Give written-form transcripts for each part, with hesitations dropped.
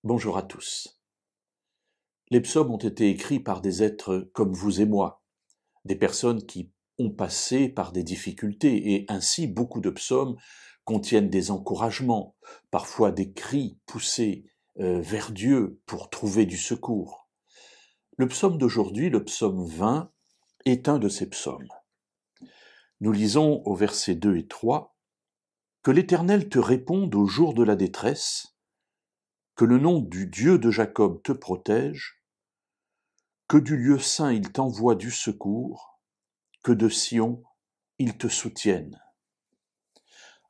Bonjour à tous. Les psaumes ont été écrits par des êtres comme vous et moi, des personnes qui ont passé par des difficultés, et ainsi beaucoup de psaumes contiennent des encouragements, parfois des cris poussés vers Dieu pour trouver du secours. Le psaume d'aujourd'hui, le psaume 20, est un de ces psaumes. Nous lisons au verset 2 et 3 « Que l'Éternel te réponde au jour de la détresse, que le nom du Dieu de Jacob te protège, que du lieu saint il t'envoie du secours, que de Sion il te soutienne. »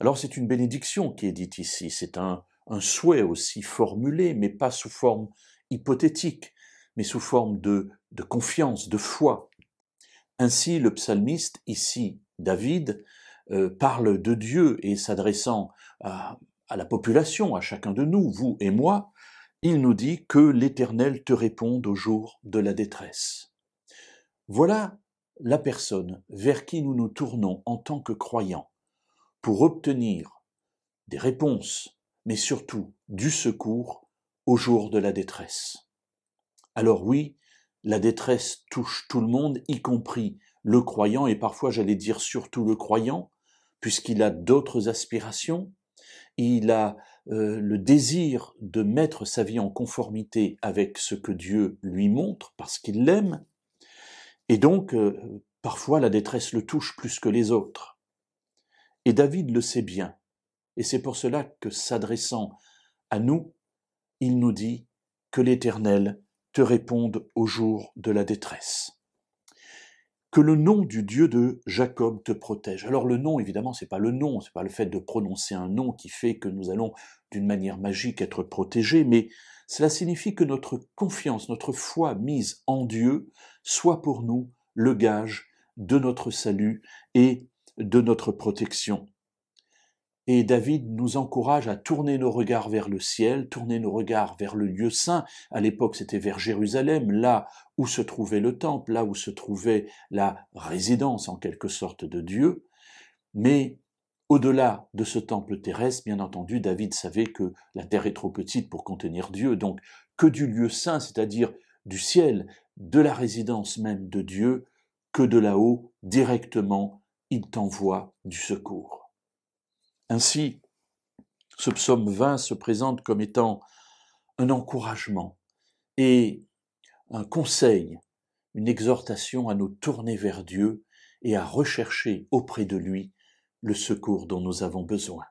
Alors c'est une bénédiction qui est dite ici, c'est un souhait aussi formulé, mais pas sous forme hypothétique, mais sous forme de confiance, de foi. Ainsi le psalmiste, ici David, parle de Dieu et s'adressant à la population, à chacun de nous, vous et moi, il nous dit que l'Éternel te réponde au jour de la détresse. Voilà la personne vers qui nous nous tournons en tant que croyants pour obtenir des réponses, mais surtout du secours au jour de la détresse. Alors oui, la détresse touche tout le monde, y compris le croyant, et parfois j'allais dire surtout le croyant, puisqu'il a d'autres aspirations, il a le désir de mettre sa vie en conformité avec ce que Dieu lui montre, parce qu'il l'aime, et donc parfois la détresse le touche plus que les autres. Et David le sait bien, et c'est pour cela que s'adressant à nous, il nous dit que l'Éternel te réponde au jour de la détresse. Que le nom du Dieu de Jacob te protège. Alors le nom, évidemment, c'est pas le nom, c'est pas le fait de prononcer un nom qui fait que nous allons d'une manière magique être protégés, mais cela signifie que notre confiance, notre foi mise en Dieu soit pour nous le gage de notre salut et de notre protection. Et David nous encourage à tourner nos regards vers le ciel, tourner nos regards vers le lieu saint. À l'époque, c'était vers Jérusalem, là où se trouvait le temple, là où se trouvait la résidence en quelque sorte de Dieu. Mais au-delà de ce temple terrestre, bien entendu, David savait que la terre est trop petite pour contenir Dieu, donc que du lieu saint, c'est-à-dire du ciel, de la résidence même de Dieu, que de là-haut, directement, il t'envoie du secours. Ainsi, ce psaume 20 se présente comme étant un encouragement et un conseil, une exhortation à nous tourner vers Dieu et à rechercher auprès de lui le secours dont nous avons besoin.